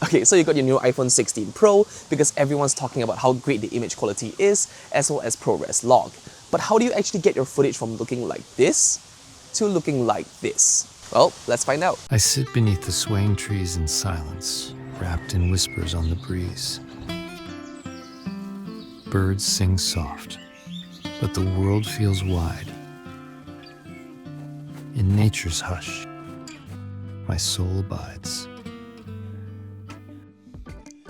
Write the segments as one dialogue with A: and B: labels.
A: Okay, so you got your new iPhone 16 Pro because everyone's talking about how great the image quality is, as well as ProRes log. But how do you actually get your footage from looking like this to looking like this? Well, let's find out.
B: I sit beneath the swaying trees in silence, wrapped in whispers on the breeze. Birds sing soft, but the world feels wide. In nature's hush, my soul abides.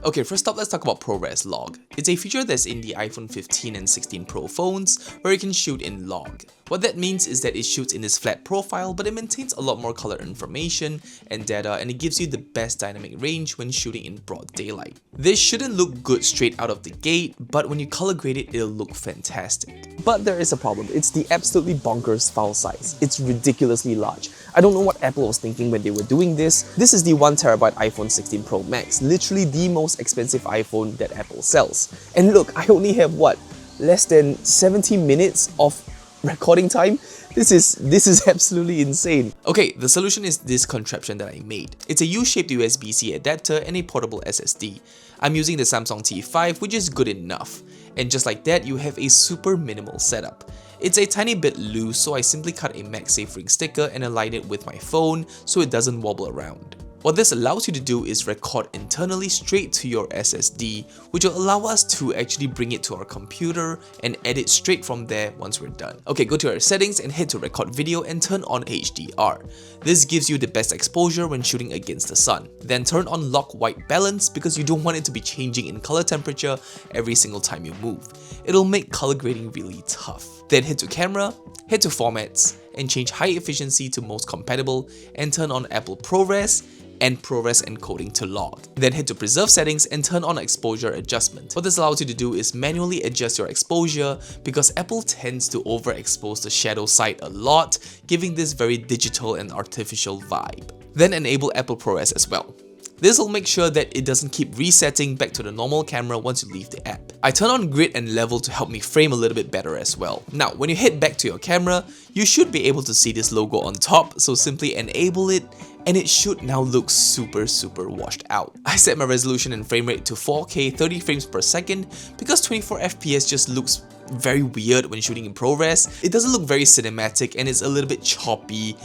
A: Okay, first up, let's talk about ProRes log. It's a feature that's in the iPhone 15 and 16 Pro phones where you can shoot in log. What that means is that it shoots in this flat profile, but it maintains a lot more color information and data, and it gives you the best dynamic range when shooting in broad daylight. This shouldn't look good straight out of the gate, but when you color grade it, it'll look fantastic. But there is a problem. It's the absolutely bonkers file size. It's ridiculously large. I don't know what Apple was thinking when they were doing this. This is the 1TB iPhone 16 Pro Max, literally the most expensive iPhone that Apple sells. And look, I only have what? Less than 70 minutes of recording time? This is absolutely insane. Okay, the solution is this contraption that I made. It's a U-shaped USB-C adapter and a portable SSD. I'm using the Samsung T5, which is good enough. And just like that, you have a super minimal setup. It's a tiny bit loose, so I simply cut a MagSafe ring sticker and align it with my phone so it doesn't wobble around. What this allows you to do is record internally straight to your SSD, which will allow us to actually bring it to our computer and edit straight from there once we're done. Okay, go to our settings and head to record video and turn on HDR. This gives you the best exposure when shooting against the sun. Then turn on lock white balance because you don't want it to be changing in color temperature every single time you move. It'll make color grading really tough. Then head to camera, head to formats, and change high efficiency to most compatible and turn on Apple ProRes and ProRes encoding to log. Then head to preserve settings and turn on exposure adjustment. What this allows you to do is manually adjust your exposure because Apple tends to overexpose the shadow side a lot, giving this very digital and artificial vibe. Then enable Apple ProRes as well. This will make sure that it doesn't keep resetting back to the normal camera once you leave the app. I turn on grid and level to help me frame a little bit better as well. Now, when you head back to your camera, you should be able to see this logo on top, so simply enable it and it should now look super washed out. I set my resolution and frame rate to 4K 30 frames per second because 24 FPS just looks very weird when shooting in ProRes. It doesn't look very cinematic and it's a little bit choppy.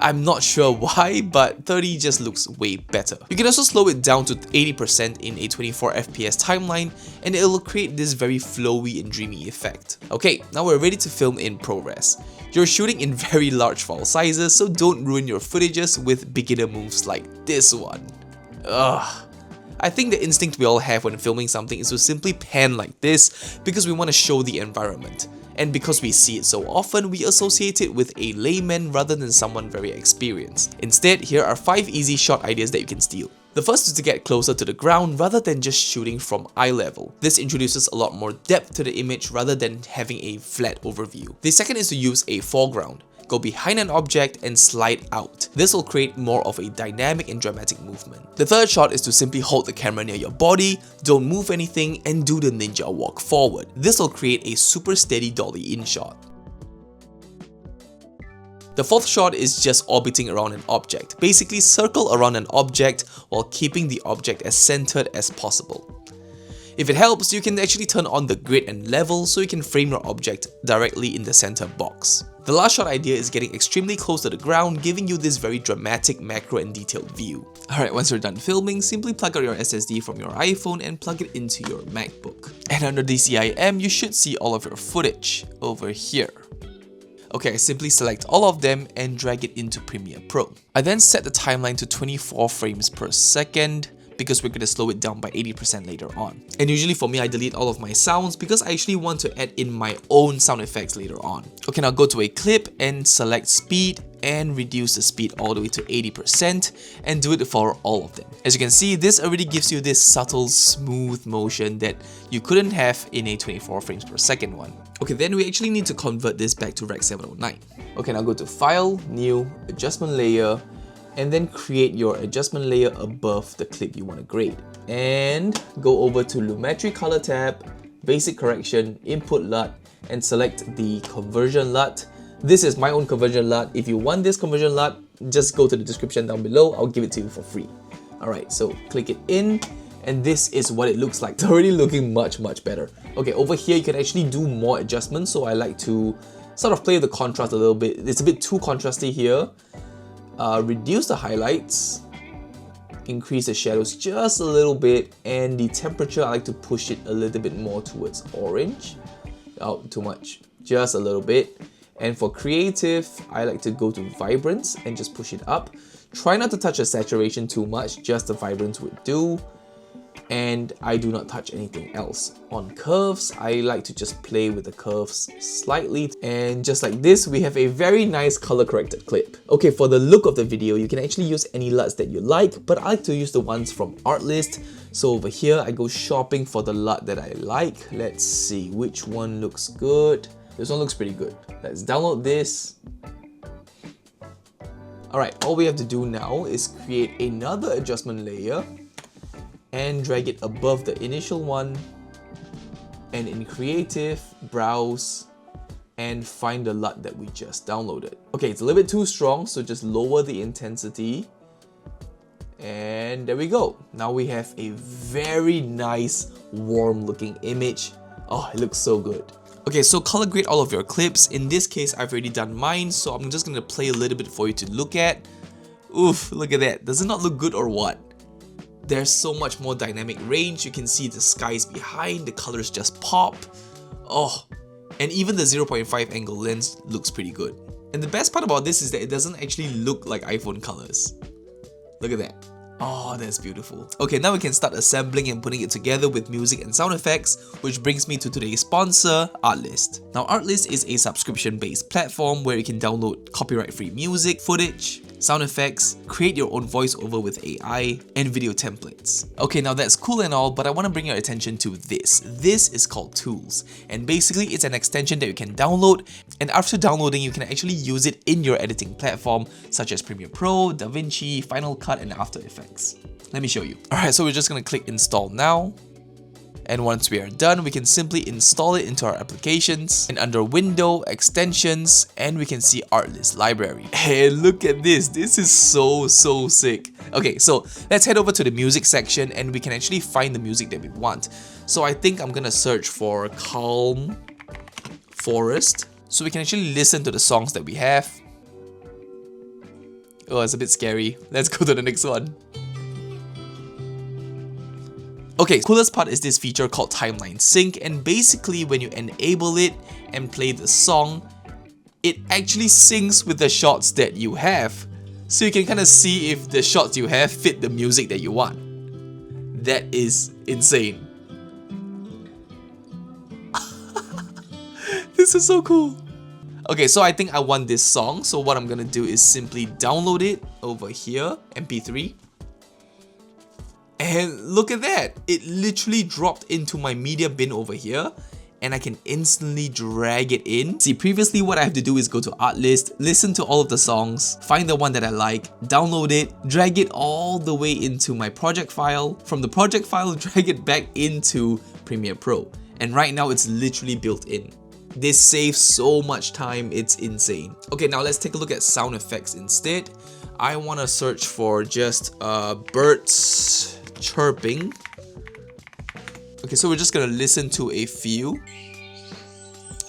A: I'm not sure why, but 30 just looks way better. You can also slow it down to 80% in a 24 FPS timeline and it will create this very flowy and dreamy effect. Okay, now we're ready to film in ProRes. You're shooting in very large file sizes, so don't ruin your footages with beginner moves like this one. Ugh. I think the instinct we all have when filming something is to simply pan like this because we want to show the environment. And because we see it so often, we associate it with a layman rather than someone very experienced. Instead, here are 5 easy shot ideas that you can steal. The first is to get closer to the ground rather than just shooting from eye level. This introduces a lot more depth to the image rather than having a flat overview. The second is to use a foreground. Go behind an object and slide out. This will create more of a dynamic and dramatic movement. The third shot is to simply hold the camera near your body, don't move anything, and do the ninja walk forward. This will create a super steady dolly in shot. The fourth shot is just orbiting around an object. Basically circle around an object while keeping the object as centered as possible. If it helps, you can actually turn on the grid and level so you can frame your object directly in the center box. The last shot idea is getting extremely close to the ground, giving you this very dramatic macro and detailed view. Alright, once you're done filming, simply plug out your SSD from your iPhone and plug it into your MacBook. And under DCIM, you should see all of your footage over here. Okay, I simply select all of them and drag it into Premiere Pro. I then set the timeline to 24 frames per second because we're going to slow it down by 80% later on. And usually for me, I delete all of my sounds because I actually want to add in my own sound effects later on. Okay, now go to a clip and select speed and reduce the speed all the way to 80% and do it for all of them. As you can see, this already gives you this subtle, smooth motion that you couldn't have in a 24 frames per second one. Okay, then we actually need to convert this back to Rec 709. Okay, now go to File, New, Adjustment Layer, and then create your adjustment layer above the clip you want to grade. And go over to Lumetri Color tab, Basic Correction, Input LUT, and select the Conversion LUT. This is my own conversion LUT. If you want this conversion LUT, just go to the description down below. I'll give it to you for free. Alright, so click it in, and this is what it looks like. It's already looking much better. Okay, over here you can actually do more adjustments, so I like to sort of play the contrast a little bit. It's a bit too contrasty here. Reduce the highlights, increase the shadows just a little bit, and the temperature I like to push it a little bit more towards orange. Oh, too much. Just a little bit. And for creative, I like to go to vibrance and just push it up. Try not to touch the saturation too much, just the vibrance would do. And I do not touch anything else. On curves, I like to just play with the curves slightly. And just like this, we have a very nice color corrected clip. Okay, for the look of the video, you can actually use any LUTs that you like, but I like to use the ones from Artlist. So over here, I go shopping for the LUT that I like. Let's see which one looks good. This one looks pretty good. Let's download this. Alright, all we have to do now is create another adjustment layer and drag it above the initial one, and in creative, browse and find the LUT that we just downloaded. Okay, it's a little bit too strong, so just lower the intensity, and there we go. Now we have a very nice warm looking image. Oh, it looks so good. Okay, so color grade all of your clips. In this case, I've already done mine, so I'm just gonna play a little bit for you to look at. Oof, look at that. Does it not look good or what? There's so much more dynamic range. You can see the skies behind, the colors just pop. Oh, and even the 0.5 angle lens looks pretty good. And the best part about this is that it doesn't actually look like iPhone colors. Look at that. Oh, that's beautiful. Okay, now we can start assembling and putting it together with music and sound effects, which brings me to today's sponsor, Artlist. Now, Artlist is a subscription-based platform where you can download copyright-free music, footage, sound effects, create your own voiceover with AI, and video templates. Okay, now that's cool and all, but I want to bring your attention to this. This is called Tools, and basically it's an extension that you can download, and after downloading, you can actually use it in your editing platform, such as Premiere Pro, DaVinci, Final Cut, and After Effects. Let me show you. Alright, so we're just gonna click Install Now. And once we are done, we can simply install it into our applications, and under Window, Extensions, and we can see Artlist Library. Hey, look at this. This is so sick. Okay, so let's head over to the music section and we can actually find the music that we want. So I think I'm gonna search for Calm Forest, so we can actually listen to the songs that we have. Oh, it's a bit scary. Let's go to the next one. Okay, coolest part is this feature called Timeline Sync, and basically when you enable it and play the song, it actually syncs with the shots that you have. So you can kind of see if the shots you have fit the music that you want. That is insane. This is so cool. Okay, so I think I want this song, so what I'm gonna do is simply download it over here, MP3. And look at that, it literally dropped into my media bin over here, and I can instantly drag it in. See, previously what I have to do is go to Artlist, listen to all of the songs, find the one that I like, download it, drag it all the way into my project file. From the project file, drag it back into Premiere Pro. And right now it's literally built in. This saves so much time, it's insane. Okay, now let's take a look at sound effects instead. I want to search for just birds chirping. Okay, so we're just gonna listen to a few.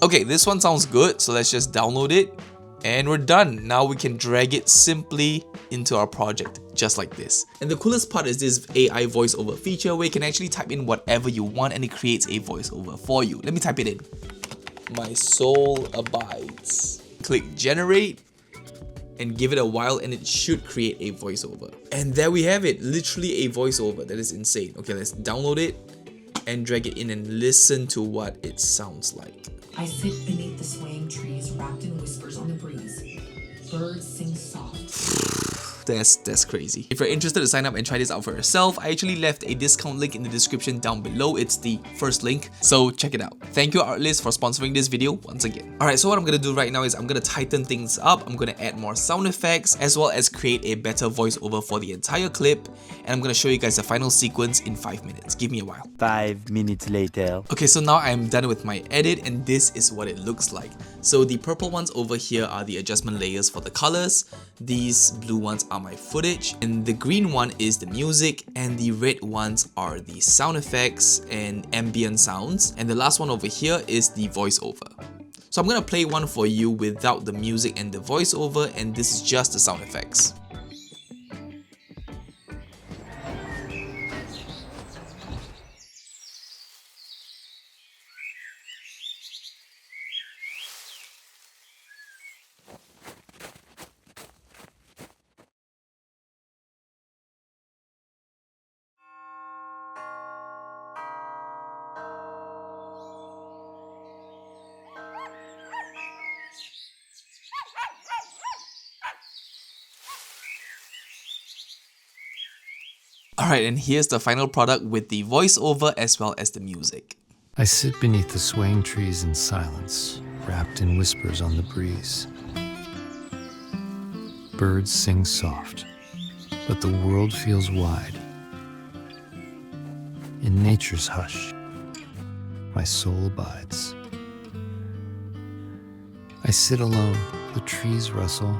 A: Okay, this one sounds good, so let's just download it and we're done. Now we can drag it simply into our project, just like this. And the coolest part is this AI voiceover feature where you can actually type in whatever you want and it creates a voiceover for you. Let me type it in. My soul abides. Click generate and give it a while and it should create a voiceover. And there we have it, literally a voiceover. That is insane. Okay, let's download it and drag it in and listen to what it sounds like.
C: I sit beneath the swaying trees, wrapped in whispers on the breeze. Birds sing soft.
A: That's crazy. If you're interested to sign up and try this out for yourself, I actually left a discount link in the description down below. It's the first link, so check it out. Thank you Artlist for sponsoring this video once again. Alright, so what I'm gonna do right now is I'm gonna tighten things up, I'm gonna add more sound effects, as well as create a better voiceover for the entire clip, and I'm gonna show you guys the final sequence in 5 minutes. Give me a while.
D: 5 minutes later.
A: Okay, so now I'm done with my edit and this is what it looks like. So the purple ones over here are the adjustment layers for the colors, these blue ones are my footage, and the green one is the music, and the red ones are the sound effects and ambient sounds, and the last one over here is the voiceover. So I'm gonna play one for you without the music and the voiceover, and this is just the sound effects. Alright, and here's the final product with the voiceover as well as the music.
B: I sit beneath the swaying trees in silence, wrapped in whispers on the breeze. Birds sing soft, but the world feels wide. In nature's hush, my soul abides. I sit alone, the trees rustle,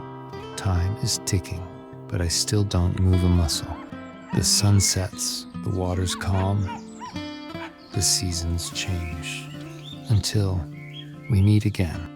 B: time is ticking, but I still don't move a muscle. The sun sets, the water's calm, the seasons change, until we meet again.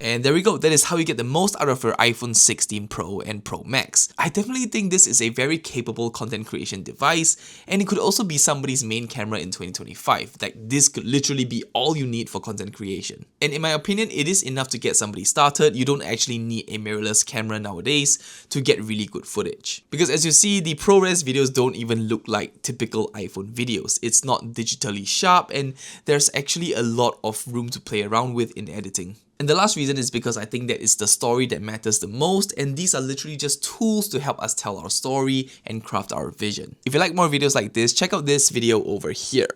A: And there we go, that is how you get the most out of your iPhone 16 Pro and Pro Max. I definitely think this is a very capable content creation device, and it could also be somebody's main camera in 2025. Like, this could literally be all you need for content creation. And in my opinion, it is enough to get somebody started. You don't actually need a mirrorless camera nowadays to get really good footage. Because as you see, the ProRes videos don't even look like typical iPhone videos. It's not digitally sharp, and there's actually a lot of room to play around with in editing. And the last reason is because I think that it's the story that matters the most, and these are literally just tools to help us tell our story and craft our vision. If you like more videos like this, check out this video over here.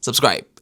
A: Subscribe.